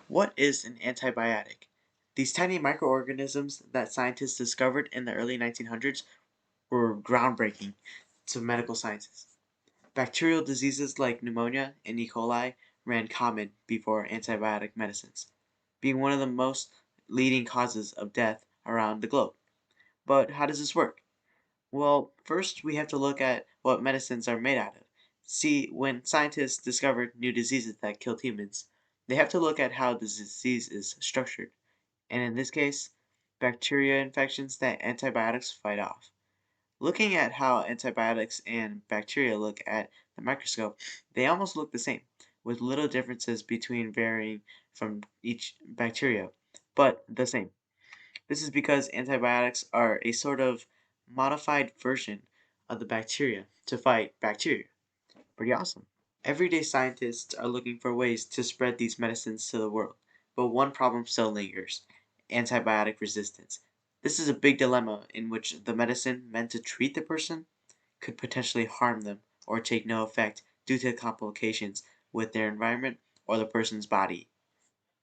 What is an antibiotic? These tiny microorganisms that scientists discovered in the early 1900s were groundbreaking to medical sciences. Bacterial diseases like pneumonia and E. coli ran common before antibiotic medicines, being one of the most leading causes of death around the globe. But how does this work? Well, first we have to look at what medicines are made out of. See, when scientists discovered new diseases that killed humans, they have to look at how the disease is structured, and in this case, bacteria infections that antibiotics fight off. Looking at how antibiotics and bacteria look at the microscope, they almost look the same, with little differences between varying from each bacteria, but the same. This is because antibiotics are a sort of modified version of the bacteria to fight bacteria. Pretty awesome. Everyday scientists are looking for ways to spread these medicines to the world, but one problem still lingers: antibiotic resistance. This is a big dilemma in which the medicine meant to treat the person could potentially harm them or take no effect due to complications with their environment or the person's body.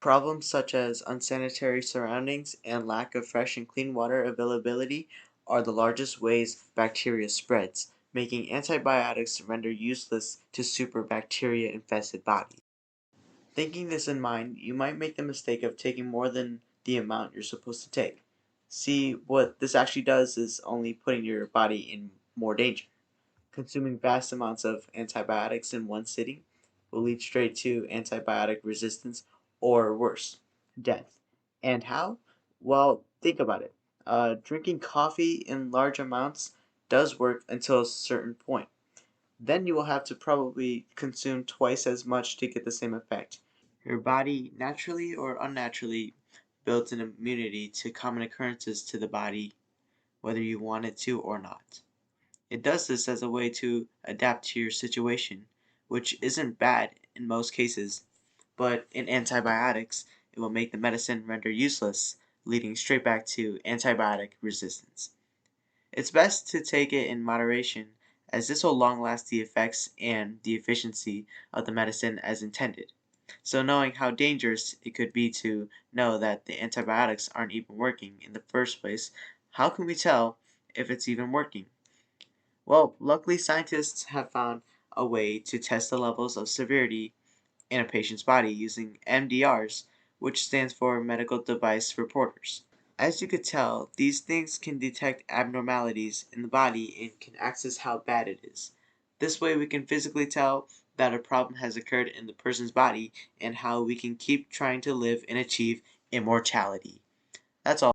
Problems such as unsanitary surroundings and lack of fresh and clean water availability are the largest ways bacteria spreads, making antibiotics render useless to super bacteria infested bodies. Thinking this in mind, you might make the mistake of taking more than the amount you're supposed to take. See, what this actually does is only putting your body in more danger. Consuming vast amounts of antibiotics in one sitting will lead straight to antibiotic resistance or worse, death. And how? Well, think about it. Drinking coffee in large amounts does work until a certain point. Then you will have to probably consume twice as much to get the same effect. Your body, naturally or unnaturally, builds an immunity to common occurrences to the body, whether you want it to or not. It does this as a way to adapt to your situation, which isn't bad in most cases, but in antibiotics, it will make the medicine render useless, leading straight back to antibiotic resistance. It's best to take it in moderation, as this will long last the effects and the efficiency of the medicine as intended. So, knowing how dangerous it could be to know that the antibiotics aren't even working in the first place, how can we tell if it's even working? Well, luckily, scientists have found a way to test the levels of severity in a patient's body using MDRs, which stands for Medical Device Reporters. As you could tell, these things can detect abnormalities in the body and can access how bad it is. This way, we can physically tell that a problem has occurred in the person's body and how we can keep trying to live and achieve immortality. That's all.